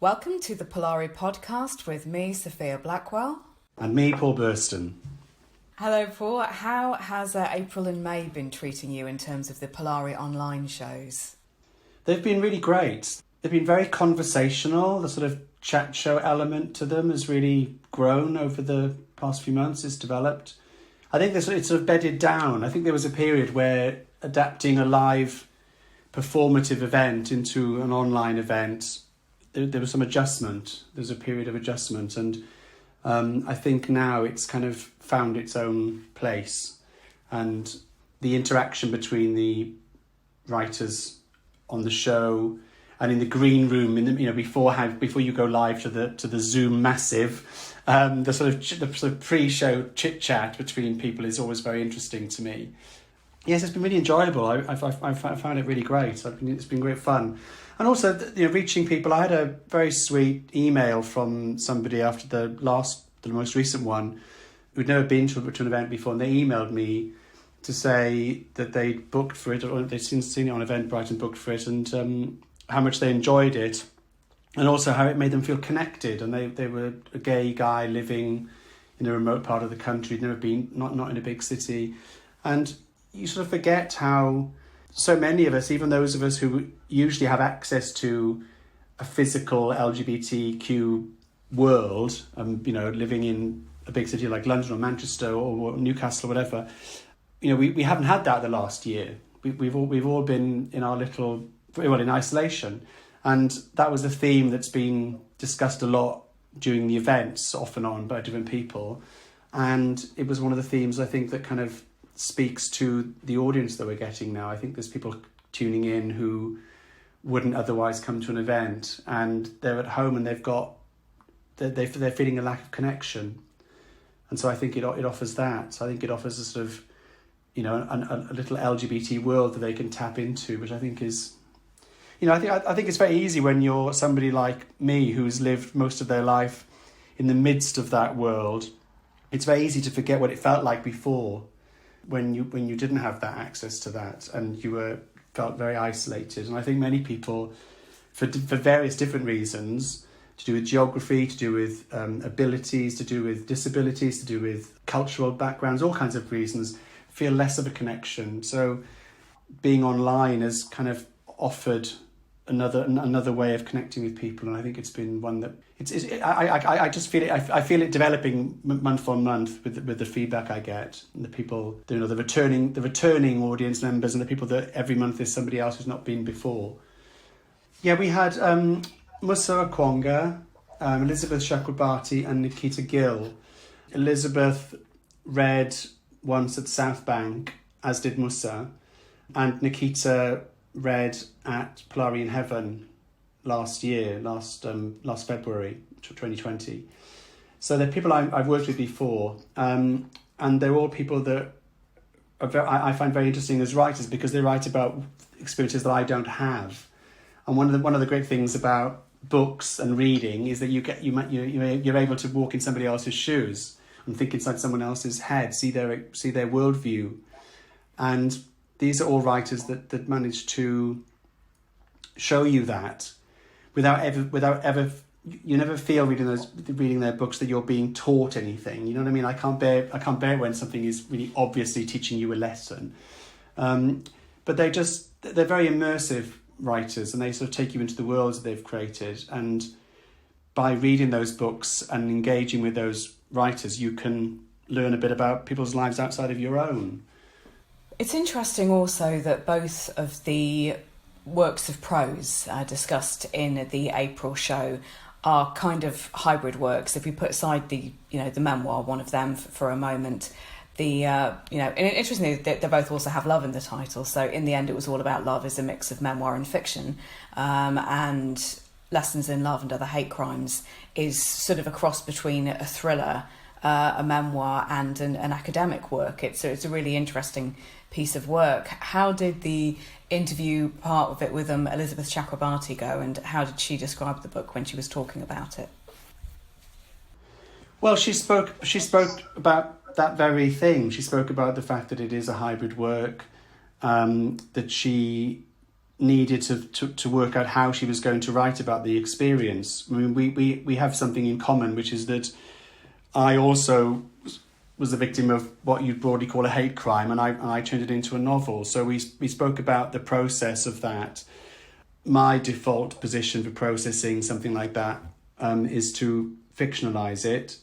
Welcome to the Polari podcast with me, Sophia Blackwell. And me, Paul Burston. Hello, Paul. How has April and May been treating you in terms of the Polari online shows? They've been really great. They've been very conversational. The sort of chat show element to them has really grown over the past few months. It's developed. I think it's sort of bedded down. I think there was a period where adapting a live performative event into an online event, there was some adjustment. There's a period of adjustment, and I think now it's kind of found its own place, and the interaction between the writers on the show and in the green room, before you go live to the Zoom massive, the sort of pre-show chit chat between people is always very interesting to me. Yes, it's been really enjoyable. I found it really great. It's been great fun. And also, reaching people. I had a very sweet email from somebody after the most recent one, who'd never been to an event before, and they emailed me to say that they'd booked for it, or they'd seen it on Eventbrite and booked for it, and how much they enjoyed it, and also how it made them feel connected. And they were a gay guy living in a remote part of the country, never been, not in a big city, and you sort of forget how so many of us, even those of us who usually have access to a physical LGBTQ world, living in a big city like London or Manchester or Newcastle or whatever, we haven't had that the last year. We've all been in our in isolation, and that was a theme that's been discussed a lot during the events, off and on by different people, and it was one of the themes I think that kind of speaks to the audience that we're getting now. I think there's people tuning in who wouldn't otherwise come to an event, and they're at home and they're feeling a lack of connection, and so I think it offers that. So I think it offers a sort of a little LGBT world that they can tap into, which I think is, I think it's very easy when you're somebody like me who's lived most of their life in the midst of that world. It's very easy to forget what it felt like before, when you didn't have that access to that, and you felt very isolated. And I think many people, for various different reasons, to do with geography, to do with abilities, to do with disabilities, to do with cultural backgrounds, all kinds of reasons, feel less of a connection. So being online has kind of offered another way of connecting with people, and I think it's been one that I just feel it. I feel it developing month on month with the feedback I get, and the people, the returning audience members, and the people that every month there's somebody else who's not been before. Yeah, we had Musa Okwonga, Elizabeth Chakrabarty, and Nikita Gill. Elizabeth read once at South Bank, as did Musa, and Nikita read at Polari in Heaven last February 2020. So they're people I've worked with before, and they're all people that I find very interesting as writers, because they write about experiences that I don't have. And one of the great things about books and reading is that you're able to walk in somebody else's shoes and think inside someone else's head, see their worldview. And these are all writers that manage to show you that without ever. You never feel reading their books that you're being taught anything. You know what I mean? I can't bear it when something is really obviously teaching you a lesson. But they're very immersive writers, and they sort of take you into the worlds that they've created. And by reading those books and engaging with those writers, you can learn a bit about people's lives outside of your own. It's interesting also that both of the works of prose discussed in the April show are kind of hybrid works. If we put aside the memoir, one of them, for a moment, and interestingly, they both also have love in the title. So in the end, it was all about love as a mix of memoir and fiction, and Lessons in Love and Other Hate Crimes is sort of a cross between a thriller, a memoir, and an academic work. It's a really interesting piece of work. How did the interview part of it with Elizabeth Chakrabarty go, and how did she describe the book when she was talking about it? Well, she spoke about that very thing. She spoke about the fact that it is a hybrid work, that she needed to work out how she was going to write about the experience. I mean, we have something in common, which is that I also was the victim of what you'd broadly call a hate crime, and I turned it into a novel. So we spoke about the process of that. My default position for processing something like that is to fictionalize it,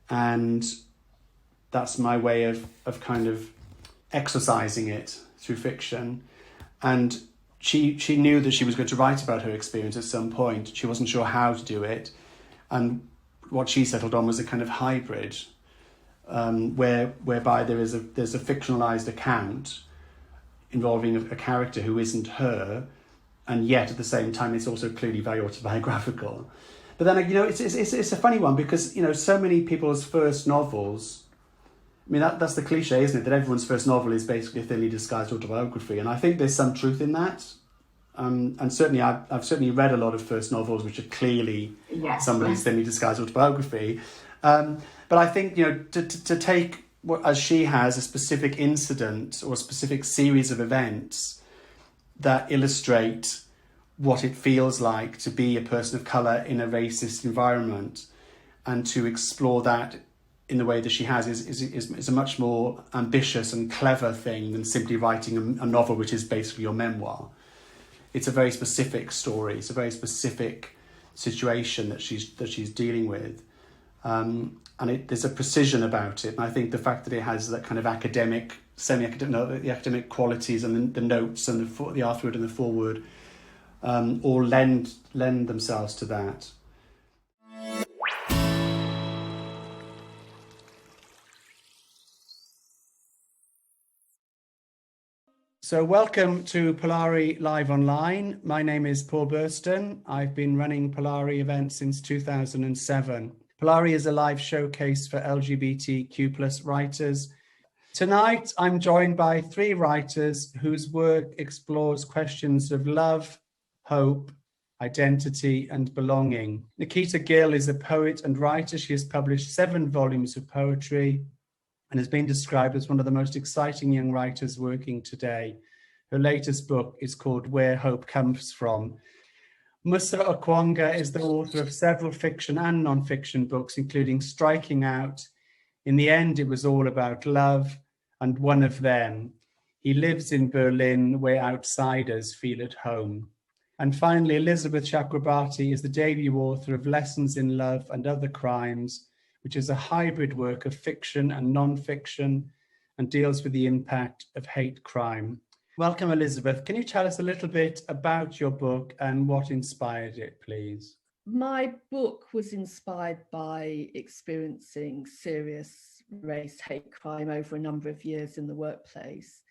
and that's my way of kind of exercising it through fiction. And she knew that she was going to write about her experience at some point. She wasn't sure how to do it, and what she settled on was a kind of hybrid, whereby there's a fictionalized account involving a character who isn't her, and yet at the same time it's also clearly very autobiographical. But then, you know, it's a funny one, because, you know, so many people's first novels, I mean, that's the cliche, isn't it? That everyone's first novel is basically a thinly disguised autobiography. And I think there's some truth in that. And certainly I've certainly read a lot of first novels which are clearly somebody's thinly disguised autobiography. But I think, you know, to take, what, as she has, a specific incident or a specific series of events that illustrate what it feels like to be a person of colour in a racist environment, and to explore that in the way that she has is a much more ambitious and clever thing than simply writing a novel which is basically your memoir. It's a very specific story. It's a very specific situation that she's dealing with, and there's a precision about it. And I think the fact that it has that kind of academic, semi-academic, the academic qualities, and the notes and the afterword and the foreword all lend themselves to that. So welcome to Polari Live Online. My name is Paul Burston. I've been running Polari events since 2007. Polari is a live showcase for LGBTQ+ writers. Tonight, I'm joined by 3 writers whose work explores questions of love, hope, identity, and belonging. Nikita Gill is a poet and writer. She has published 7 volumes of poetry and has been described as one of the most exciting young writers working today. Her latest book is called Where Hope Comes From. Musa Okwonga is the author of several fiction and non-fiction books, including Striking Out, In the End It Was All About Love, and One of Them. He lives in Berlin, where outsiders feel at home. And finally, Elizabeth Chakrabarty is the debut author of Lessons in Love and Other Crimes, which is a hybrid work of fiction and non-fiction and deals with the impact of hate crime. Welcome, Elizabeth. Can you tell us a little bit about your book and what inspired it, please? My book was inspired by experiencing serious race hate crime over a number of years in the workplace.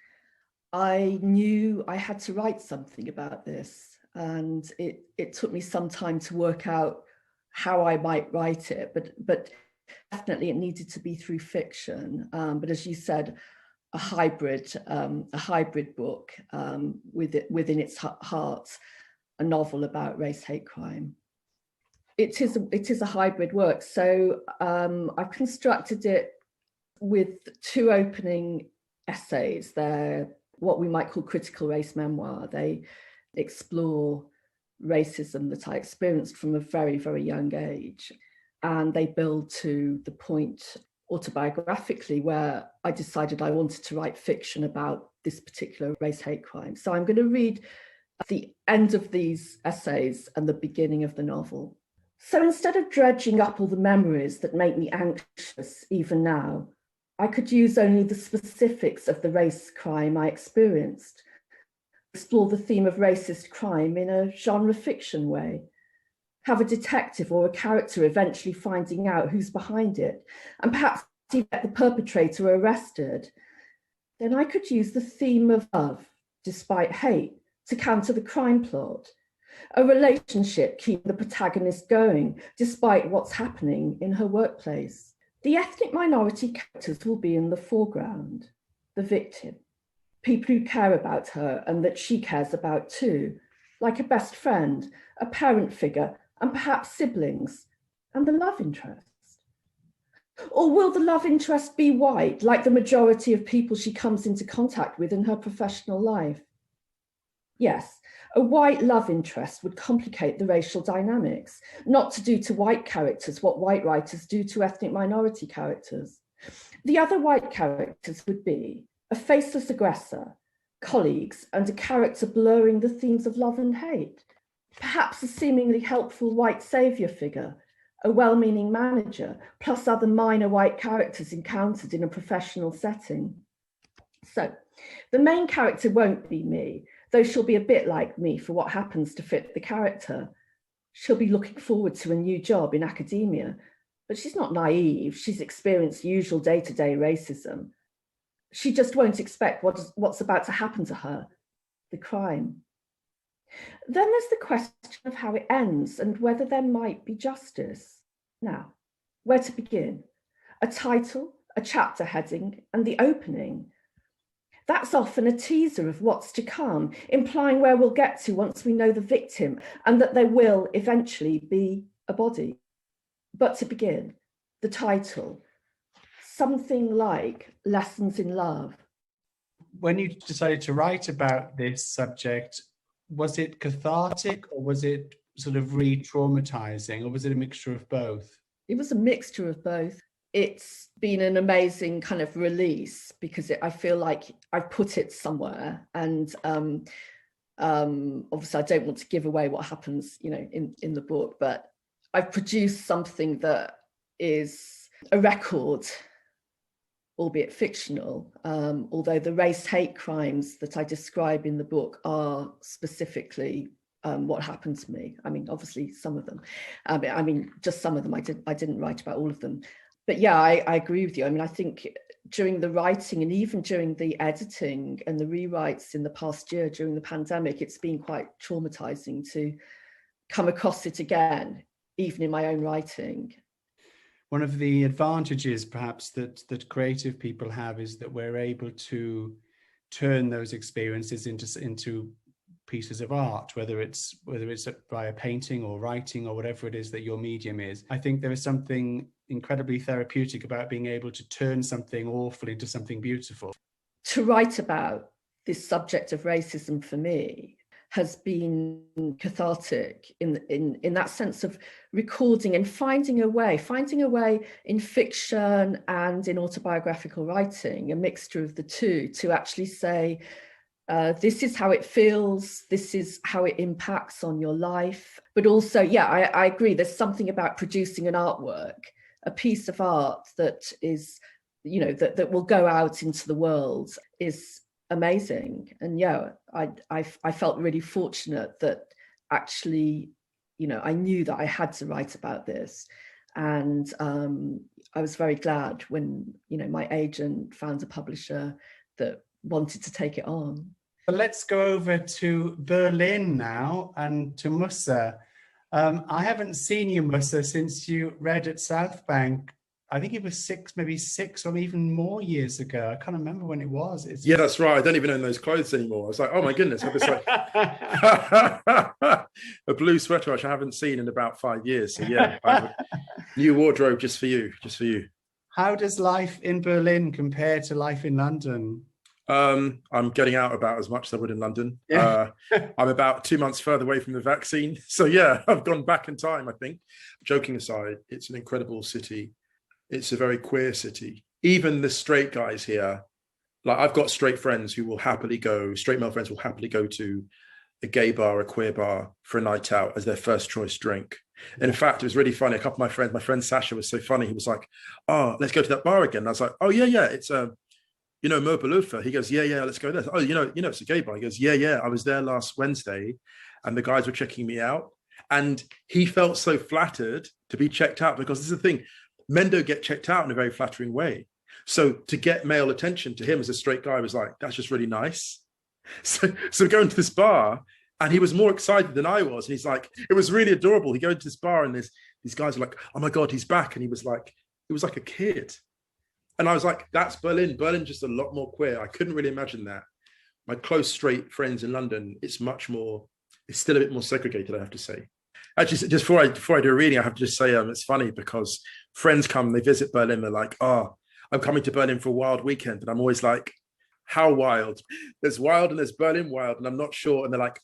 I knew I had to write something about this, and it took me some time to work out how I might write it, but definitely it needed to be through fiction. But as you said, a hybrid book within its heart, a novel about race hate crime. It is a hybrid work. So I've constructed it with 2 opening essays. They're what we might call critical race memoir. They explore racism that I experienced from a very, very young age. And they build to the point autobiographically where I decided I wanted to write fiction about this particular race hate crime. So I'm going to read the end of these essays and the beginning of the novel. So instead of dredging up all the memories that make me anxious even now, I could use only the specifics of the race crime I experienced, explore the theme of racist crime in a genre fiction way, have a detective or a character eventually finding out who's behind it, and perhaps even get the perpetrator arrested. Then I could use the theme of love, despite hate, to counter the crime plot. A relationship keeping the protagonist going, despite what's happening in her workplace. The ethnic minority characters will be in the foreground. The victim, people who care about her and that she cares about too, like a best friend, a parent figure, and perhaps siblings, and the love interest. Or will the love interest be white, like the majority of people she comes into contact with in her professional life? Yes, a white love interest would complicate the racial dynamics, not to do to white characters what white writers do to ethnic minority characters. The other white characters would be a faceless aggressor, colleagues, and a character blurring the themes of love and hate. Perhaps a seemingly helpful white saviour figure, a well-meaning manager, plus other minor white characters encountered in a professional setting. So, the main character won't be me, though she'll be a bit like me for what happens to fit the character. She'll be looking forward to a new job in academia, but she's not naive. She's experienced usual day-to-day racism. She just won't expect what's about to happen to her, the crime. Then there's the question of how it ends and whether there might be justice. Now, where to begin? A title, a chapter heading, and the opening. That's often a teaser of what's to come, implying where we'll get to once we know the victim and that there will eventually be a body. But to begin, the title, something like Lessons in Love. When you decided to write about this subject, was it cathartic or was it sort of re-traumatizing, or was it a mixture of both? It was a mixture of both. It's been an amazing kind of release because I feel like I've put it somewhere, and obviously I don't want to give away what happens, in the book, but I've produced something that is a record, albeit fictional, although the race hate crimes that I describe in the book are specifically what happened to me. I mean, obviously some of them. Just some of them. I didn't write about all of them. But yeah, I agree with you. I mean, I think during the writing and even during the editing and the rewrites in the past year during the pandemic, it's been quite traumatizing to come across it again, even in my own writing. One of the advantages perhaps that creative people have is that we're able to turn those experiences into pieces of art, whether it's by a painting or writing or whatever it is that your medium is. I think there is something incredibly therapeutic about being able to turn something awful into something beautiful. To write about this subject of racism for me has been cathartic in that sense of recording and finding a way in fiction and in autobiographical writing, a mixture of the two, to actually say, this is how it feels, this is how it impacts on your life. But also, yeah, I agree, there's something about producing an artwork, a piece of art that is, that will go out into the world is amazing. And yeah, I felt really fortunate that actually, I knew that I had to write about this. And I was very glad when, my agent found a publisher that wanted to take it on. But let's go over to Berlin now and to Musa. I haven't seen you, Musa, since you read at South Bank. I think it was maybe six or even more years ago. I can't remember when it was. Yeah, that's right. I don't even own those clothes anymore. I was like, oh my goodness, I was like a blue sweater which I haven't seen in about 5 years. So yeah, I have a new wardrobe just for you. How does life in Berlin compare to life in London? I'm getting out about as much as I would in London. Yeah. I'm about 2 months further away from the vaccine. So yeah, I've gone back in time, I think. Joking aside, it's an incredible city. It's a very queer city. Even the straight guys here, like I've got straight male friends who will happily go to a gay bar, a queer bar for a night out as their first choice drink. And in fact, it was really funny. A couple of my friend Sasha was so funny. He was like, oh, let's go to that bar again. And I was like, oh yeah. It's Mobilufa. He goes, yeah, let's go there. Oh, it's a gay bar. He goes, yeah. I was there last Wednesday and the guys were checking me out. And he felt so flattered to be checked out because this is the thing. Men don't get checked out in a very flattering way. So to get male attention to him as a straight guy was like, that's just really nice. So going to this bar and he was more excited than I was. And he's like, it was really adorable. He goes to this bar and these guys are like, oh my God, he's back. And he was like a kid. And I was like, that's Berlin. Berlin's just a lot more queer. I couldn't really imagine that. My close straight friends in London, it's still a bit more segregated, I have to say. Actually, just before I do a reading, I have to just say it's funny because friends come, they visit Berlin, they're like, oh, I'm coming to Berlin for a wild weekend. And I'm always like, how wild. There's wild and there's Berlin wild, and I'm not sure. And they're like,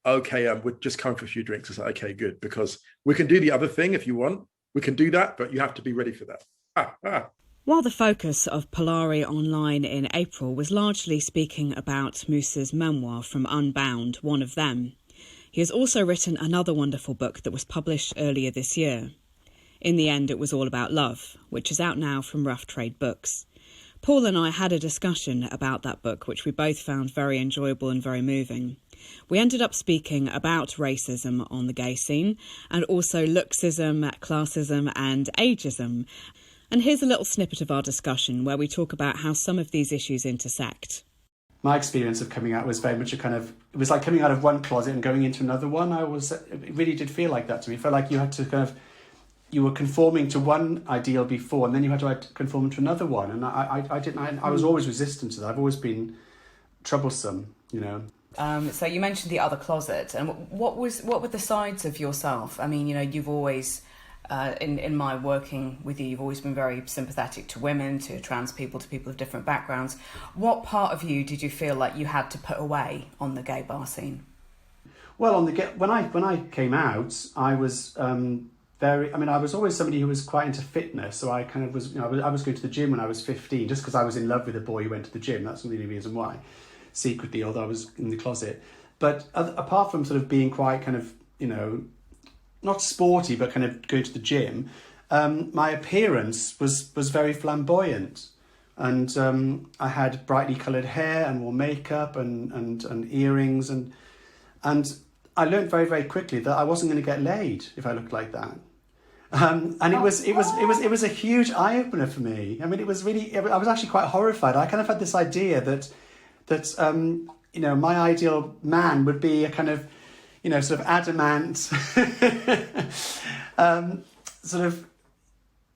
okay, we're just coming for a few drinks. It's like, okay, good, because we can do the other thing if you want. We can do that, but you have to be ready for that. While the focus of Polari Online in April was largely speaking about Musa's memoir From Unbound, One of Them, he has also written another wonderful book that was published earlier this year. In the End, It Was All About Love, which is out now from Rough Trade Books. Paul and I had a discussion about that book, which we both found very enjoyable and very moving. We ended up speaking about racism on the gay scene, and also looksism, classism and ageism. And here's a little snippet of our discussion where we talk about how some of these issues intersect. My experience of coming out was very much it was like coming out of one closet and going into another one. It really did feel like that to me. It felt like you had to you were conforming to one ideal before, and then you had to conform to another one. And I was always resistant to that. I've always been troublesome, you know. So you mentioned the other closet, and what were the sides of yourself? I mean, you know, you've always, in my working with you, you've always been very sympathetic to women, to trans people, to people of different backgrounds. What part of you did you feel like you had to put away on the gay bar scene? Well, when I came out, I was I was always somebody who was quite into fitness, so I kind of was, you know, I was going to the gym when I was 15, just because I was in love with a boy who went to the gym. That's the only reason why, secretly, although I was in the closet. But apart from sort of being quite kind of, you know, not sporty, but kind of going to the gym, my appearance was very flamboyant. And I had brightly coloured hair and wore makeup and earrings. And I learned very, very quickly that I wasn't going to get laid if I looked like that. And it was a huge eye opener for me. I mean, it was really, I was actually quite horrified. I kind of had this idea that you know, my ideal man would be a kind of, you know, sort of adamant, sort of,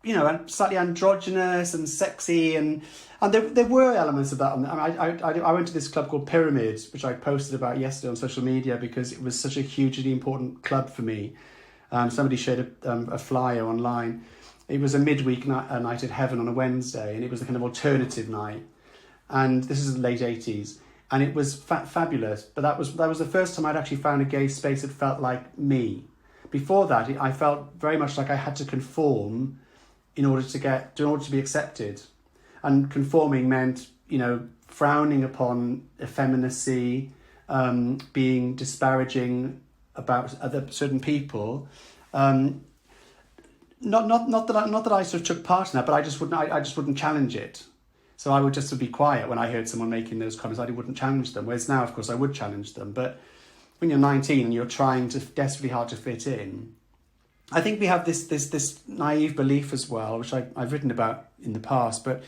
you know, slightly androgynous and sexy, and there were elements of that. I went to this club called Pyramid, which I posted about yesterday on social media because it was such a hugely important club for me. Somebody shared a flyer online. It was a midweek night at Heaven on a Wednesday, and it was a kind of alternative night. And this is the late 80s, and it was fabulous. But that was the first time I'd actually found a gay space that felt like me. Before that, I felt very much like I had to conform in order to be accepted. And conforming meant, you know, frowning upon effeminacy, being disparaging about certain people. Not that I sort of took part in that, but I just wouldn't challenge it. So I would just be quiet when I heard someone making those comments. I wouldn't challenge them. Whereas now, of course, I would challenge them. But when you're 19 and you're trying desperately hard to fit in, I think we have this naive belief as well, which I've written about in the past. But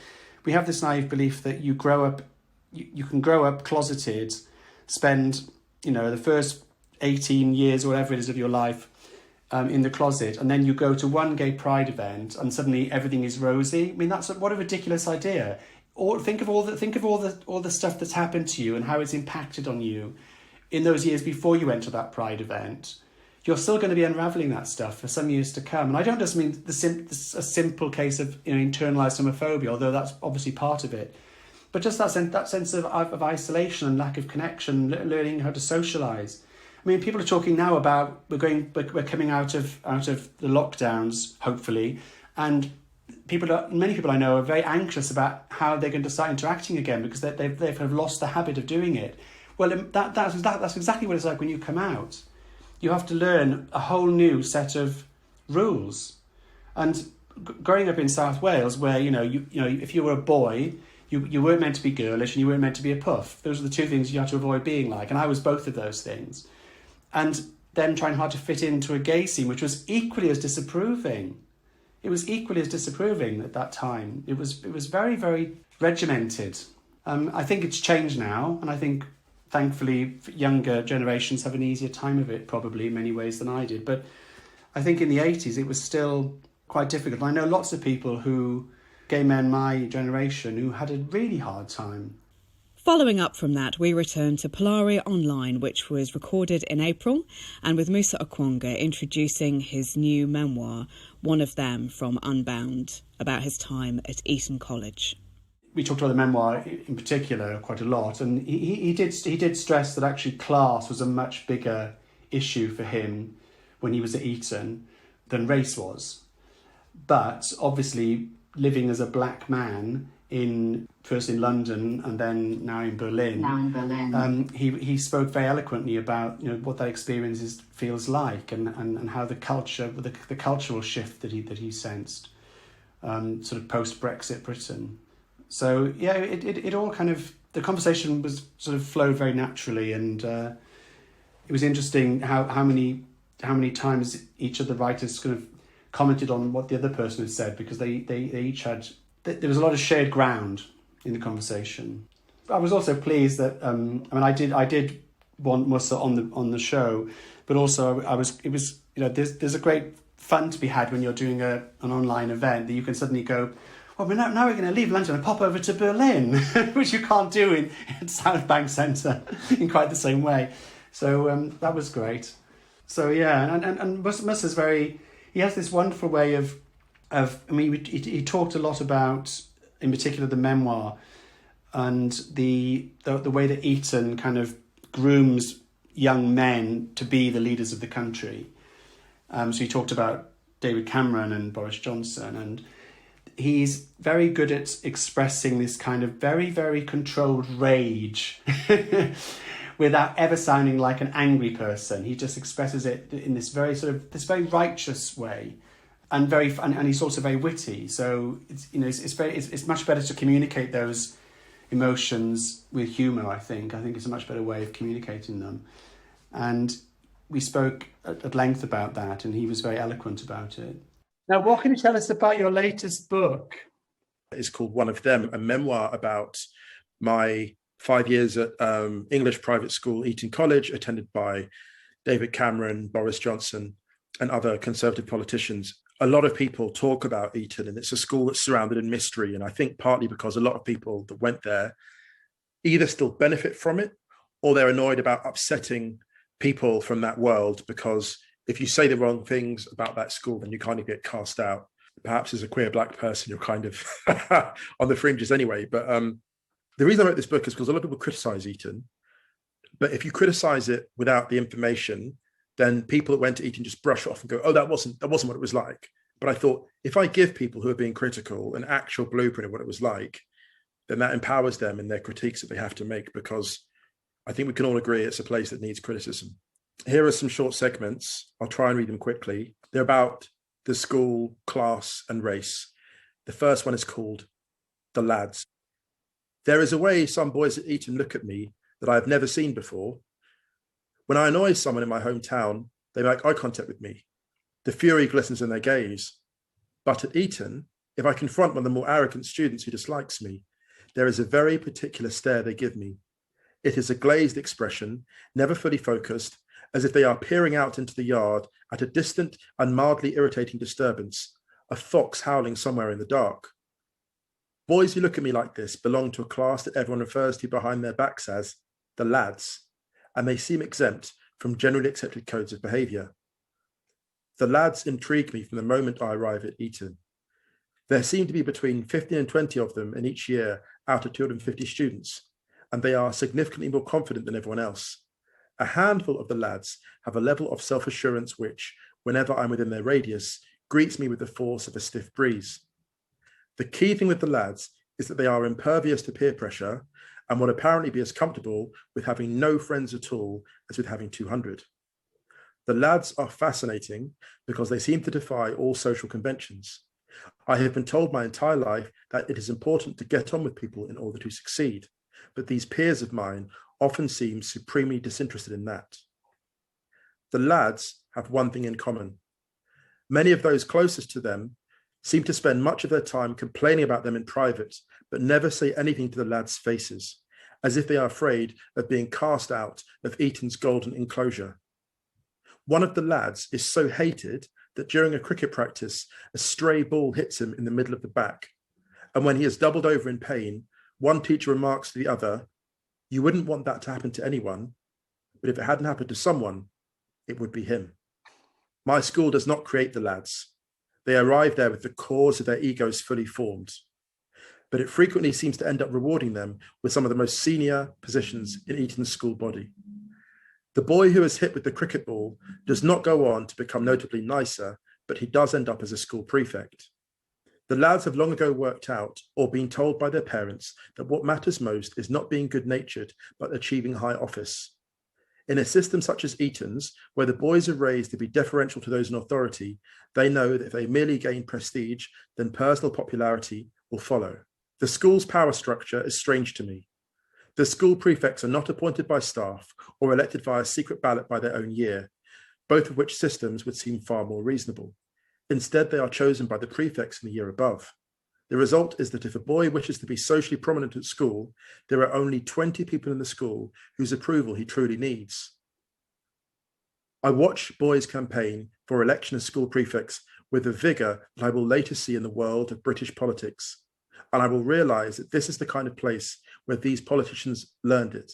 we have this naive belief that you grow up, you can grow up closeted, spend, you know, the first 18 years or whatever it is of your life in the closet, and then you go to one gay pride event and suddenly everything is rosy. I mean, what a ridiculous idea. Or think of all the stuff that's happened to you and how it's impacted on you in those years before you went to that pride event. You're still going to be unravelling that stuff for some years to come. And I don't just mean a simple case of, you know, internalised homophobia, although that's obviously part of it. But just that sense of isolation and lack of connection, learning how to socialise. I mean, people are talking now about we're coming out of the lockdowns, hopefully, and many people I know are very anxious about how they're going to start interacting again because they've kind of lost the habit of doing it. Well, that's exactexactly what it's like when you come out. You have to learn a whole new set of rules. And growing up in South Wales, where you know if you were a boy, you weren't meant to be girlish and you weren't meant to be a puff. Those are the two things you had to avoid being like, and I was both of those things. And then trying hard to fit into a gay scene, which was equally as disapproving. It was equally as disapproving at that time. It was very, very regimented. I think it's changed now, and I think thankfully younger generations have an easier time of it probably in many ways than I did. But I think in the 80s it was still quite difficult. I know lots of people gay men my generation, who had a really hard time. Following up from that, we return to Polari Online, which was recorded in April, and with Musa Okwonga introducing his new memoir, One of Them, From Unbound, about his time at Eton College. we talked about the memoir in particular quite a lot, and he did stress that actually class was a much bigger issue for him when he was at Eton than race was. But obviously, living as a black man first in London and then now in Berlin, he spoke very eloquently about what that experience feels like and how the cultural shift that he sensed, sort of post-Brexit Britain. So yeah, it all kind of, the conversation was sort of flowed very naturally, and it was interesting how many times each of the writers kind of commented on what the other person had said, because they each had, there was a lot of shared ground in the conversation. I was also pleased that I did want Musa on the show, but also it was there's a great fun to be had when you're doing an online event, that you can suddenly go, well, now we're going to leave London and pop over to Berlin, which you can't do in South Bank Centre in quite the same way. So that was great. So yeah, and Musa's he has this wonderful way of he talked a lot about, in particular, the memoir and the way that Eton kind of grooms young men to be the leaders of the country. So he talked about David Cameron and Boris Johnson, and he's very good at expressing this kind of very, very controlled rage without ever sounding like an angry person. He just expresses it in this very very righteous way, and he's also very witty. So it's much better to communicate those emotions with humour. I think it's a much better way of communicating them, and we spoke at length about that, and he was very eloquent about it. Now, what can you tell us about your latest book? It's called One of Them, a memoir about my 5 years at English private school, Eton College, attended by David Cameron, Boris Johnson, and other Conservative politicians. A lot of people talk about Eton, and it's a school that's surrounded in mystery. And I think partly because a lot of people that went there either still benefit from it, or they're annoyed about upsetting people from that world, because if you say the wrong things about that school, then you kind of get cast out. Perhaps as a queer black person, you're kind of on the fringes anyway. But the reason I wrote this book is because a lot of people criticize Eton, but if you criticize it without the information, then people that went to Eton just brush off and go, oh, that wasn't what it was like. But I thought, if I give people who are being critical an actual blueprint of what it was like, then that empowers them in their critiques that they have to make, because I think we can all agree it's a place that needs criticism. Here are some short segments. I'll try and read them quickly. They're about the school, class, and race. The first one is called The Lads. There is a way some boys at Eton look at me that I have never seen before. When I annoy someone in my hometown, they make eye contact with me. The fury glistens in their gaze. But at Eton, if I confront one of the more arrogant students who dislikes me, there is a very particular stare they give me. It is a glazed expression, never fully focused, as if they are peering out into the yard at a distant and mildly irritating disturbance, a fox howling somewhere in the dark. Boys who look at me like this belong to a class that everyone refers to behind their backs as the lads, and they seem exempt from generally accepted codes of behaviour. The lads intrigue me from the moment I arrive at Eton. There seem to be between 15 and 20 of them in each year out of 250 students, and they are significantly more confident than everyone else. A handful of the lads have a level of self-assurance which, whenever I'm within their radius, greets me with the force of a stiff breeze. The key thing with the lads is that they are impervious to peer pressure and would apparently be as comfortable with having no friends at all as with having 200. The lads are fascinating because they seem to defy all social conventions. I have been told my entire life that it is important to get on with people in order to succeed, but these peers of mine often seem supremely disinterested in that. The lads have one thing in common. Many of those closest to them seem to spend much of their time complaining about them in private, but never say anything to the lads' faces, as if they are afraid of being cast out of Eton's golden enclosure. One of the lads is so hated that during a cricket practice, a stray ball hits him in the middle of the back. And when he is doubled over in pain, one teacher remarks to the other, "You wouldn't want that to happen to anyone, but if it hadn't happened to someone, it would be him." My school does not create the lads. They arrive there with the cores of their egos fully formed. but it frequently seems to end up rewarding them with some of the most senior positions in Eton's school body. The boy who is hit with the cricket ball does not go on to become notably nicer, but he does end up as a school prefect. The lads have long ago worked out or been told by their parents that what matters most is not being good-natured, but achieving high office. In a system such as Eton's, where the boys are raised to be deferential to those in authority, they know that if they merely gain prestige, then personal popularity will follow. The school's power structure is strange to me. The school prefects are not appointed by staff or elected via secret ballot by their own year, both of which systems would seem far more reasonable. Instead, they are chosen by the prefects in the year above. The result is that if a boy wishes to be socially prominent at school, there are only 20 people in the school whose approval he truly needs. I watch boys campaign for election as school prefects with a vigour that I will later see in the world of British politics, and I will realise that this is the kind of place where these politicians learned it,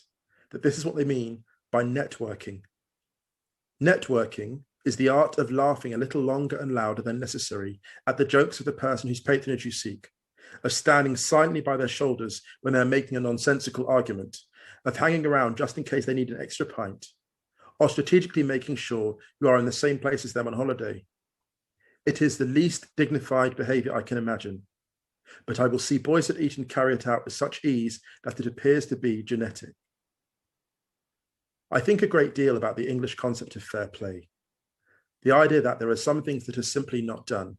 that this is what they mean by networking. Networking is the art of laughing a little longer and louder than necessary at the jokes of the person whose patronage you seek, of standing silently by their shoulders when they are making a nonsensical argument, of hanging around just in case they need an extra pint, or strategically making sure you are in the same place as them on holiday. It is the least dignified behaviour I can imagine, but I will see boys at Eton carry it out with such ease that it appears to be genetic. I think a great deal about the English concept of fair play. The idea that there are some things that are simply not done.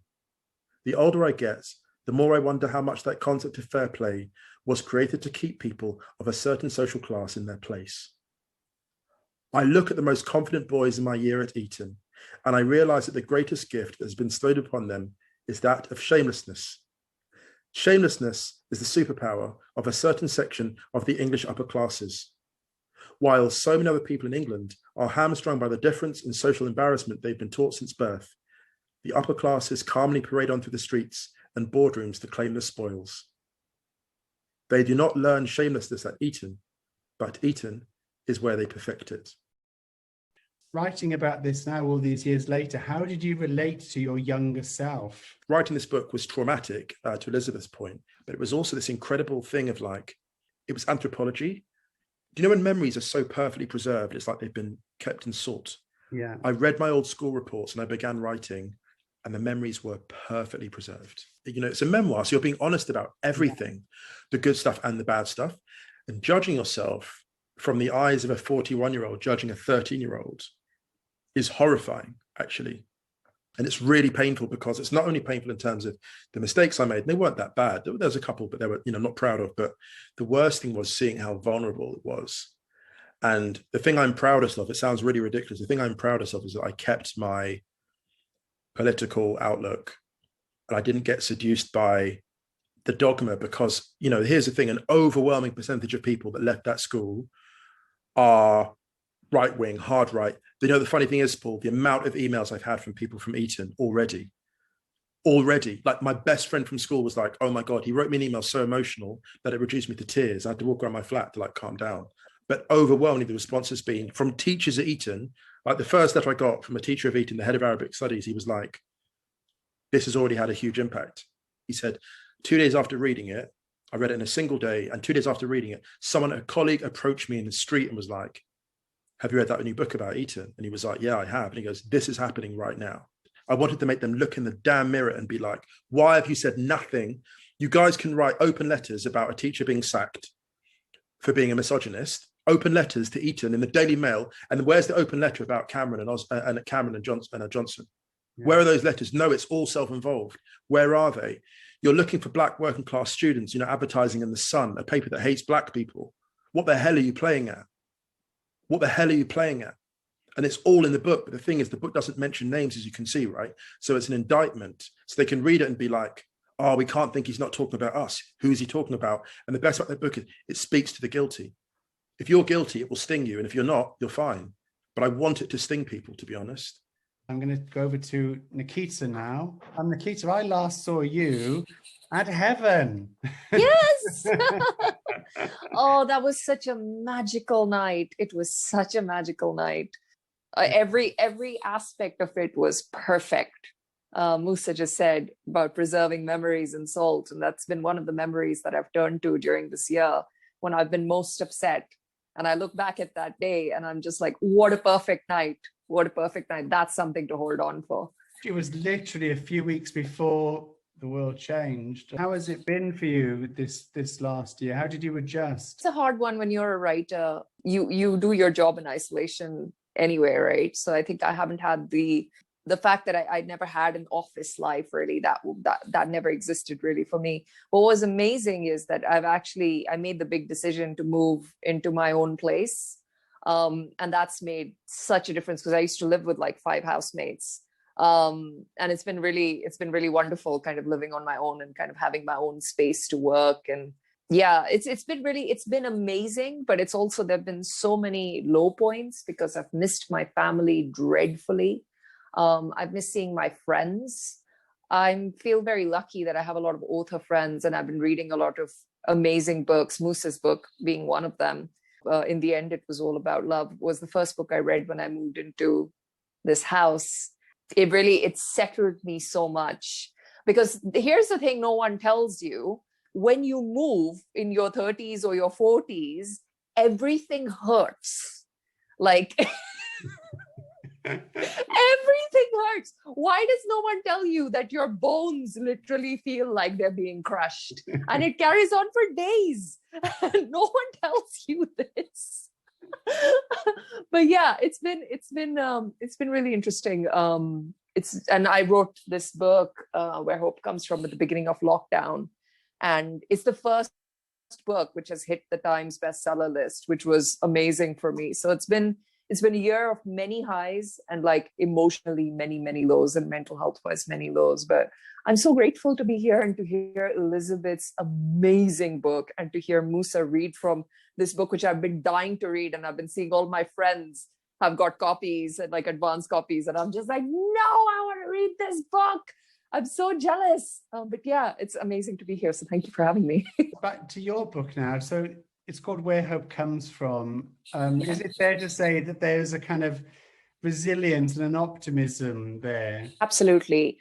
The older I get, the more I wonder how much that concept of fair play was created to keep people of a certain social class in their place. I look at the most confident boys in my year at Eton, and I realise that the greatest gift that has been bestowed upon them is that of shamelessness. Shamelessness is the superpower of a certain section of the English upper classes. While so many other people in England are hamstrung by the difference in social embarrassment they've been taught since birth, the upper classes calmly parade on through the streets and boardrooms to claim the spoils. They do not learn shamelessness at Eton, but Eton is where they perfect it. Writing about this now, all these years later, how did you relate to your younger self? Writing this book was traumatic, to Elizabeth's point, but it was also this incredible thing of like, it was anthropology. Do you know when memories are so perfectly preserved, it's like they've been kept in salt? Yeah. I read my old school reports and I began writing, and the memories were perfectly preserved. You know, it's a memoir, so you're being honest about everything, the good stuff and the bad stuff, and judging yourself from the eyes of a 41-year-old judging a 13-year-old is horrifying, actually. And it's really painful because it's not only painful in terms of the mistakes I made, and they weren't that bad. There was a couple, but they were, not proud of. But the worst thing was seeing how vulnerable it was. And the thing I'm proudest of, it sounds really ridiculous. The thing I'm proudest of is that I kept my political outlook and I didn't get seduced by the dogma because, here's the thing, an overwhelming percentage of people that left that school are right-wing, hard right. The funny thing is, Paul, the amount of emails I've had from people from Eton already, like my best friend from school was like, oh my God, he wrote me an email so emotional that it reduced me to tears. I had to walk around my flat to like calm down. But overwhelmingly, the response has been from teachers at Eton. Like the first letter I got from a teacher of Eton, the head of Arabic studies, he was like, this has already had a huge impact. He said, 2 days after reading it, I read it in a single day. And 2 days after reading it, a colleague approached me in the street and was like, have you read that new book about Eton? And he was like, yeah, I have. And he goes, this is happening right now. I wanted to make them look in the damn mirror and be like, why have you said nothing? You guys can write open letters about a teacher being sacked for being a misogynist, open letters to Eton in the Daily Mail. And where's the open letter about Cameron and Johnson? Yeah. Where are those letters? No, it's all self-involved. Where are they? You're looking for black working class students, advertising in The Sun, a paper that hates black people. What the hell are you playing at? What the hell are you playing at? And it's all in the book. But the thing is, the book doesn't mention names, as you can see, right? So it's an indictment. So they can read it and be like, oh, we can't think he's not talking about us. Who is he talking about? And the best about that book is it speaks to the guilty. If you're guilty, it will sting you. And if you're not, you're fine. But I want it to sting people, to be honest. I'm going to go over to Nikita now. Nikita, I last saw you at Heaven. Yes. Oh, that was such a magical night. It was such a magical night. Every aspect of it was perfect. Musa just said about preserving memories in salt. And that's been one of the memories that I've turned to during this year when I've been most upset. And I look back at that day and I'm just like, what a perfect night. What a perfect night. That's something to hold on for. It was literally a few weeks before the world changed. How has it been for you this last year? How did you adjust? It's a hard one when you're a writer. You do your job in isolation anyway, right? So I think I haven't had the fact that I'd never had an office life really, that never existed really for me. What was amazing is that I made the big decision to move into my own place. And that's made such a difference because I used to live with like 5 housemates. And it's been really wonderful kind of living on my own and kind of having my own space to work. And yeah, it's been amazing, but it's also, there've been so many low points because I've missed my family dreadfully. I've missed seeing my friends. I feel very lucky that I have a lot of author friends and I've been reading a lot of amazing books, Musa's book being one of them. In the end, It Was All About Love was the first book I read when I moved into this house. It settled me so much because here's the thing no one tells you. When you move in your 30s or your 40s, everything hurts. Like everything hurts. Why does no one tell you that your bones literally feel like they're being crushed? And it carries on for days. No one tells you this. But yeah, it's been really interesting. And I wrote this book, Where Hope Comes From, at the beginning of lockdown. And it's the first book which has hit the Times bestseller list, which was amazing for me. So it's been a year of many highs and like emotionally many lows, and mental health wise many lows. But I'm so grateful to be here and to hear Elizabeth's amazing book and to hear Musa read from this book, which I've been dying to read. And I've been seeing all my friends have got copies and like advanced copies. And I'm just like, no, I want to read this book. I'm so jealous. But yeah, it's amazing to be here. So thank you for having me. Back to your book now. So it's called Where Hope Comes From. Is it fair to say that there's a kind of resilience and an optimism there? Absolutely.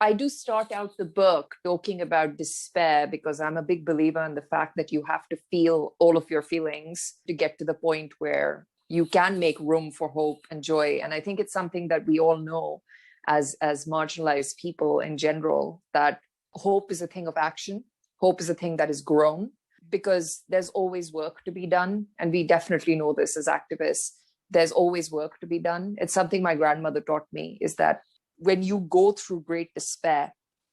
I do start out the book talking about despair because I'm a big believer in the fact that you have to feel all of your feelings to get to the point where you can make room for hope and joy. And I think it's something that we all know as marginalized people in general, that hope is a thing of action. Hope is a thing that is grown because there's always work to be done. And we definitely know this as activists. There's always work to be done. It's something my grandmother taught me, is that when you go through great despair,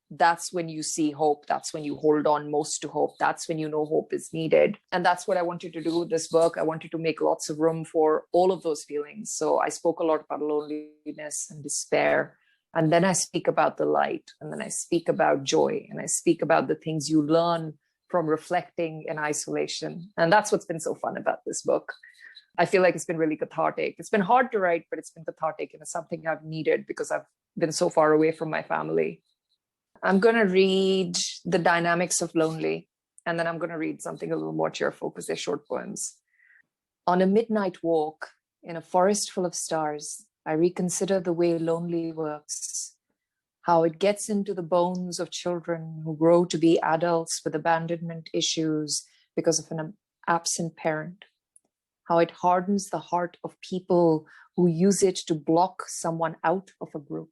that's when you see hope. That's when you hold on most to hope. That's when you know hope is needed. And that's what I wanted to do with this book. I wanted to make lots of room for all of those feelings. So I spoke a lot about loneliness and despair. And then I speak about the light. And then I speak about joy. And I speak about the things you learn from reflecting in isolation. And that's what's been so fun about this book. I feel like it's been really cathartic. It's been hard to write, but it's been cathartic. And it's something I've needed because I've been so far away from my family. I'm going to read The Dynamics of Lonely, and then I'm going to read something a little more cheerful because they're short poems. On a midnight walk in a forest full of stars, I reconsider the way lonely works, how it gets into the bones of children who grow to be adults with abandonment issues because of an absent parent, how it hardens the heart of people who use it to block someone out of a group,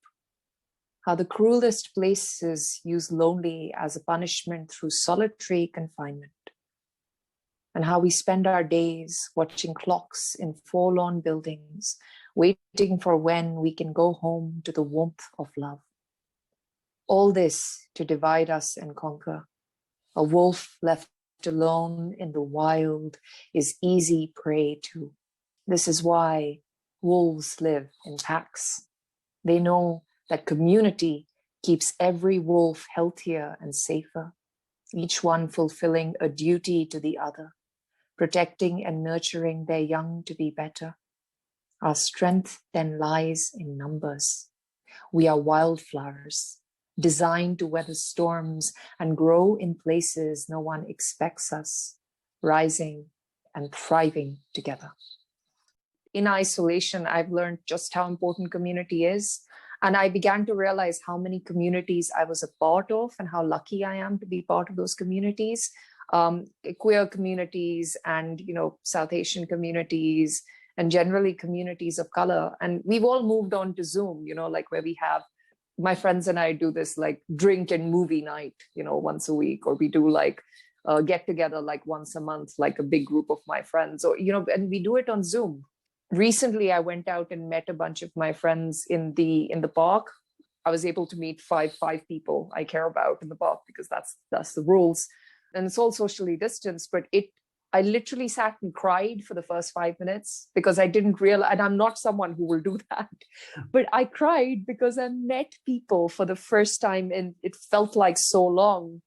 how the cruelest places use lonely as a punishment through solitary confinement, and how we spend our days watching clocks in forlorn buildings, waiting for when we can go home to the warmth of love. All this to divide us and conquer. A wolf left alone in the wild is easy prey to. This is why wolves live in packs. They know that community keeps every wolf healthier and safer, each one fulfilling a duty to the other, protecting and nurturing their young to be better. Our strength then lies in numbers. We are wildflowers, designed to weather storms and grow in places no one expects us, rising and thriving together. In isolation, I've learned just how important community is. And I began to realize how many communities I was a part of and how lucky I am to be part of those communities, queer communities and, South Asian communities and generally communities of color. And we've all moved on to Zoom, like where we have, my friends and I do this like drink and movie night, once a week, or we do like get together like once a month, like a big group of my friends, or, and we do it on Zoom. Recently, I went out and met a bunch of my friends in the park. I was able to meet five people I care about in the park because that's the rules. And it's all socially distanced, but I literally sat and cried for the first 5 minutes because I didn't realize, and I'm not someone who will do that, but I cried because I met people for the first time and it felt like so long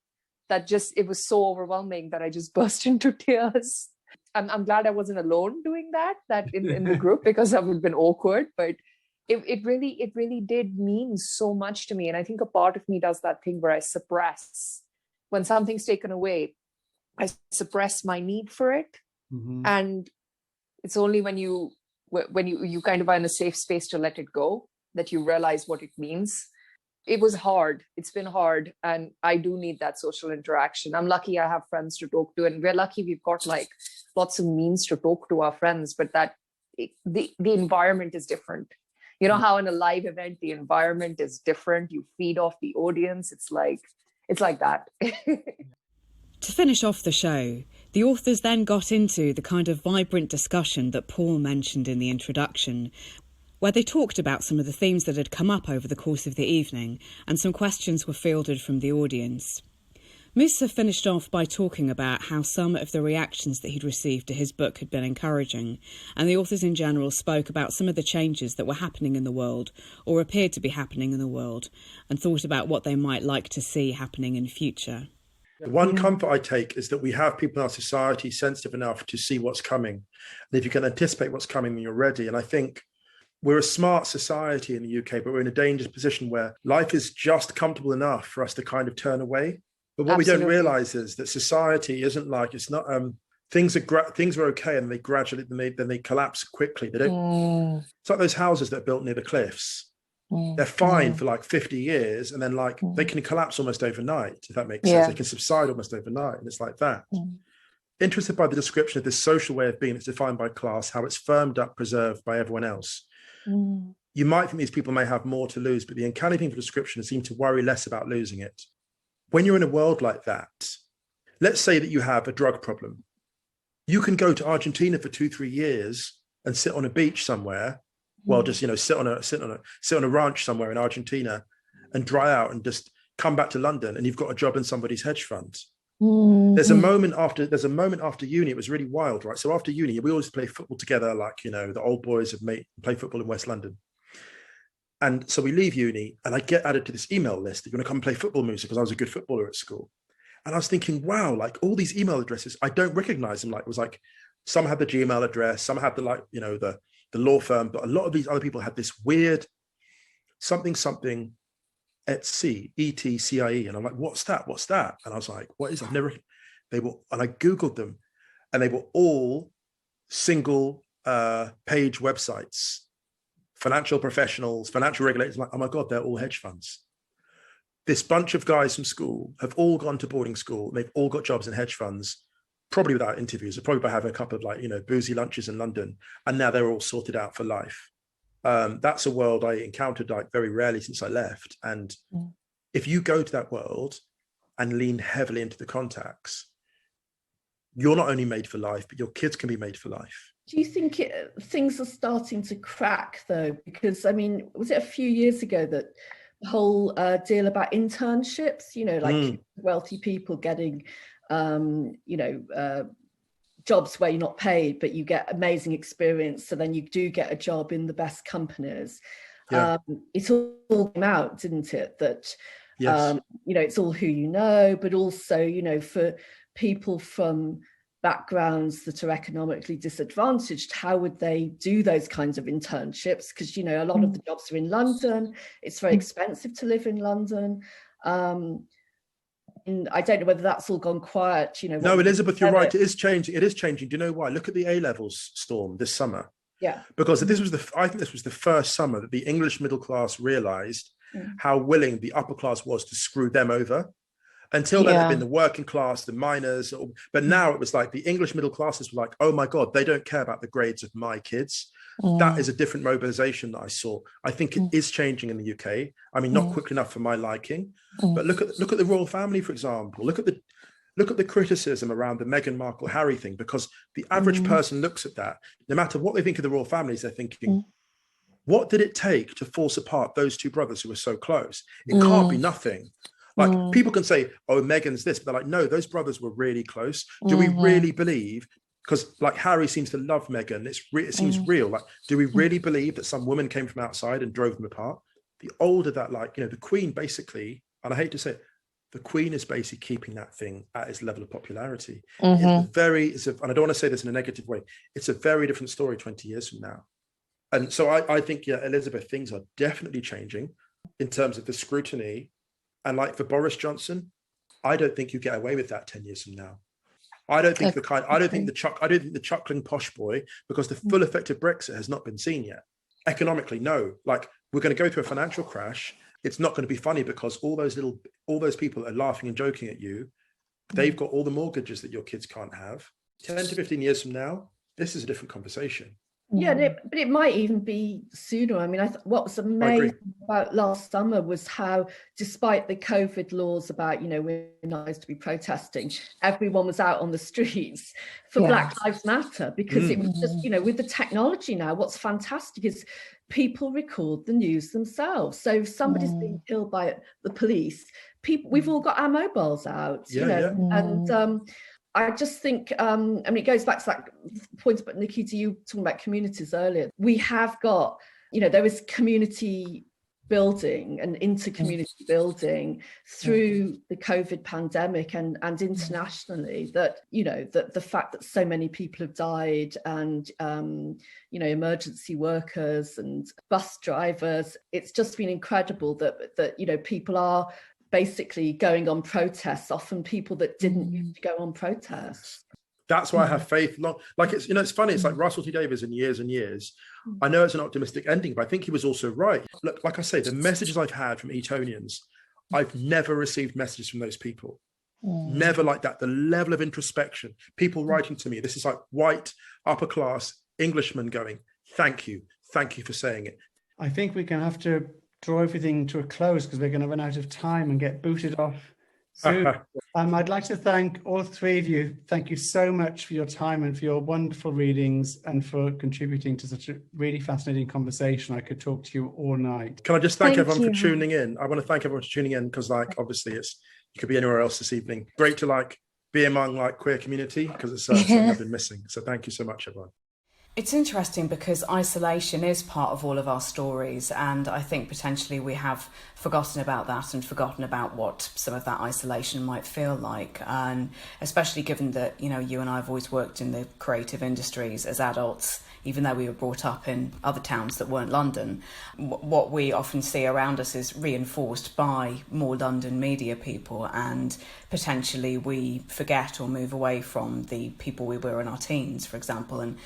that it was so overwhelming that I just burst into tears. I'm glad I wasn't alone doing that in the group, because that would have been awkward, but it really did mean so much to me. And I think a part of me does that thing where I suppress. When something's taken away, I suppress my need for it. Mm-hmm. And it's only when you kind of are in a safe space to let it go that you realize what it means. It was hard. It's been hard. And I do need that social interaction. I'm lucky I have friends to talk to. And we're lucky we've got like lots of means to talk to our friends, but the environment is different. You know how in a live event, the environment is different. You feed off the audience. It's like that. To finish off the show, the authors then got into the kind of vibrant discussion that Paul mentioned in the introduction, where they talked about some of the themes that had come up over the course of the evening, and some questions were fielded from the audience. Musa finished off by talking about how some of the reactions that he'd received to his book had been encouraging, and the authors in general spoke about some of the changes that were happening in the world, or appeared to be happening in the world, and thought about what they might like to see happening in future. The one comfort I take is that we have people in our society sensitive enough to see what's coming. And if you can anticipate what's coming, then you're ready. And I think we're a smart society in the UK, but we're in a dangerous position where life is just comfortable enough for us to kind of turn away. But what Absolutely. We don't realize is that society isn't like, it's not, things are okay and they gradually, then they collapse quickly. They don't, It's like those houses that are built near the cliffs. They're fine for like 50 years and then like they can collapse almost overnight, if that makes sense. They can subside almost overnight, and it's like that. Interested by the description of this social way of being that's defined by class, how it's firmed up, preserved by everyone else. You might think these people may have more to lose, but the uncanny thing for description is seem to worry less about losing it. When you're in a world like that, let's say that you have a drug problem. You can go to Argentina for 2-3 years and sit on a beach somewhere. Well, just, sit on a ranch somewhere in Argentina and dry out and just come back to London and you've got a job in somebody's hedge fund. There's a moment after uni, it was really wild, right? So after uni, we always play football together, like, the old boys have play football in West London. And so we leave uni and I get added to this email list. You're going to come play football, Musa, because I was a good footballer at school. And I was thinking, wow, like all these email addresses, I don't recognize them. Like it was like, some had the Gmail address, some had the law firm, but a lot of these other people had this weird something Etsy, ETCIE. And I'm like, what's that? And I was like, what is that? And I Googled them and they were all single page websites, financial professionals, financial regulators. Like, oh my God, they're all hedge funds. This bunch of guys from school have all gone to boarding school. They've all got jobs in hedge funds, probably without interviews, or probably by having a couple of boozy lunches in London. And now they're all sorted out for life. That's a world I encountered very rarely since I left. And if you go to that world and lean heavily into the contacts, you're not only made for life, but your kids can be made for life. Do you think things are starting to crack though? Because was it a few years ago that the whole deal about internships, wealthy people getting jobs where you're not paid, but you get amazing experience. So then you do get a job in the best companies. Yeah. It all came out, didn't it? That, yes. It's all who you know, but also, for people from backgrounds that are economically disadvantaged, how would they do those kinds of internships? Because, a lot of the jobs are in London. It's very expensive to live in London. And I don't know whether that's all gone quiet. No, Elizabeth, you're right. It is changing. Do you know why? Look at the A-levels storm this summer. Yeah. Because I think this was the first summer that the English middle class realised how willing the upper class was to screw them over. Until then, it had been the working class, the miners, but now it was like the English middle classes were like, oh my God, they don't care about the grades of my kids. That is a different mobilization that I saw. I think it is changing in the UK. I mean, not quickly enough for my liking, but look at the royal family, for example. Look at the criticism around the Meghan Markle Harry thing, because the average person looks at that. No matter what they think of the royal families, they're thinking, what did it take to force apart those two brothers who were so close? It can't be nothing. Like people can say, oh, Meghan's this, but they're like, no, those brothers were really close. Do we really believe? Because like Harry seems to love Meghan. It seems real. Like, do we really believe that some woman came from outside and drove them apart? The older that, like, you know, the Queen basically, and I hate to say it, the Queen is basically keeping that thing at its level of popularity. And I don't want to say this in a negative way, it's a very different story 20 years from now. And so I think, yeah, Elizabeth, things are definitely changing in terms of the scrutiny. And like for Boris Johnson, I don't think you get away with that 10 years from now. I don't think the chuckling posh boy, because the full effect of Brexit has not been seen yet. Economically, no. Like, we're going to go through a financial crash. It's not going to be funny because all those people that are laughing and joking at you, they've got all the mortgages that your kids can't have. 10 to 15 years from now, this is a different conversation. Yeah, but it might even be sooner. I mean, what was amazing about last summer was how, despite the COVID laws about, you know, we're not supposed to be protesting, everyone was out on the streets for Black Lives Matter, because it was just, you know, with the technology now, what's fantastic is people record the news themselves. So if somebody's being killed by the police, we've all got our mobiles out, you know, and I just think, I mean, it goes back to that point about Nikita, you talking about communities earlier. We have got, you know, there is community building and inter-community building through the COVID pandemic and internationally, that, you know, that the fact that so many people have died, and, you know, emergency workers and bus drivers, it's just been incredible that, you know, people are basically going on protests, often people that didn't used to go on protests. That's why I have faith. Like, it's, you know, it's funny. It's like Russell T Davies in Years and Years. I know it's an optimistic ending, but I think he was also right. Look, like I say, the messages I've had from Etonians, I've never received messages from those people. Never like that. The level of introspection, people writing to me, this is like white, upper class Englishmen going, thank you for saying it. I think we're going to have to draw everything to a close because we're going to run out of time and get booted off soon. I'd like to thank all three of you. Thank you so much for your time and for your wonderful readings and for contributing to such a really fascinating conversation. I could talk to you all night. Can I just thank everyone for tuning in? I want to thank everyone for tuning in because, like, obviously you could be anywhere else this evening. Great to like be among like queer community because it's something I've been missing. So thank you so much, everyone. It's interesting because isolation is part of all of our stories, and I think potentially we have forgotten about that and forgotten about what some of that isolation might feel like, and especially given that, you know, you and I have always worked in the creative industries as adults, even though we were brought up in other towns that weren't London. What we often see around us is reinforced by more London media people, and potentially we forget or move away from the people we were in our teens, for example. And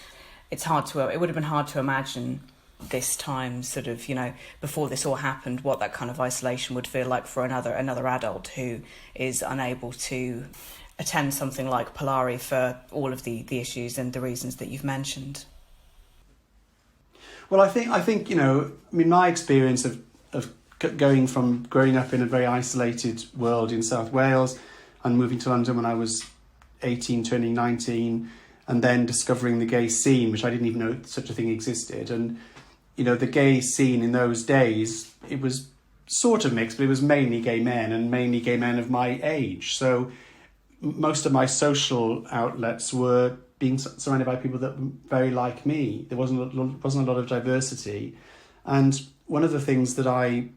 it would have been hard to imagine this time, sort of, you know, before this all happened, what that kind of isolation would feel like for another adult who is unable to attend something like Polari for all of the issues and the reasons that you've mentioned. Well, I think you know, I mean, my experience of going from growing up in a very isolated world in South Wales and moving to London when I was 18, turning 19, and then discovering the gay scene, which I didn't even know such a thing existed. And, you know, the gay scene in those days, it was sort of mixed, but it was mainly gay men and mainly gay men of my age. So most of my social outlets were being surrounded by people that were very like me. There wasn't a lot of diversity. And one of the things that I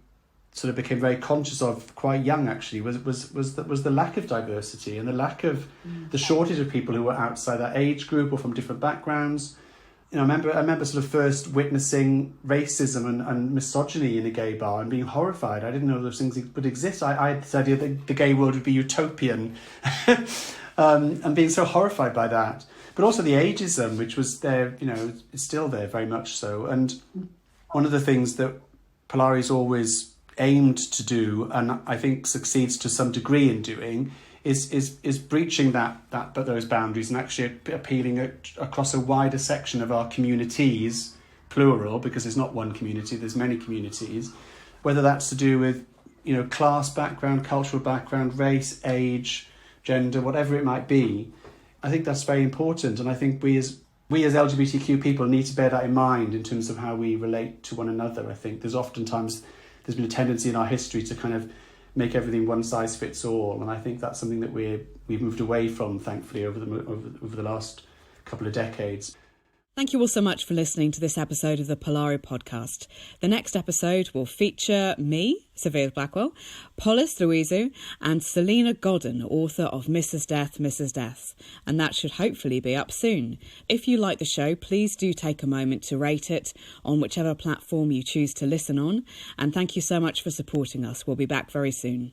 sort of became very conscious of quite young, actually, was the lack of diversity and the lack of the shortage of people who were outside that age group or from different backgrounds. You know, I remember sort of first witnessing racism and misogyny in a gay bar and being horrified. I didn't know those things would exist. I had this idea that the gay world would be utopian and being so horrified by that. but also the ageism, which was there, is still there very much so. And one of the things that Polari's always aimed to do, and I think succeeds to some degree in doing, is breaching those boundaries and actually appealing across a wider section of our communities, plural, because there's not one community, there's many communities, whether that's to do with class background, cultural background, race, age, gender, whatever it might be. I think that's very important, and I think we as LGBTQ people need to bear that in mind in terms of how we relate to one another. I think there's been a tendency in our history to kind of make everything one size fits all, and I think that's something that we've moved away from, thankfully, over the last couple of decades. Thank you all so much for listening to this episode of the Polari podcast. The next episode will feature me, Sophia Blackwell, Polis Louisu, and Selena Godden, author of Mrs. Death, Mrs. Death, and that should hopefully be up soon. If you like the show, please do take a moment to rate it on whichever platform you choose to listen on, and thank you so much for supporting us. We'll be back very soon.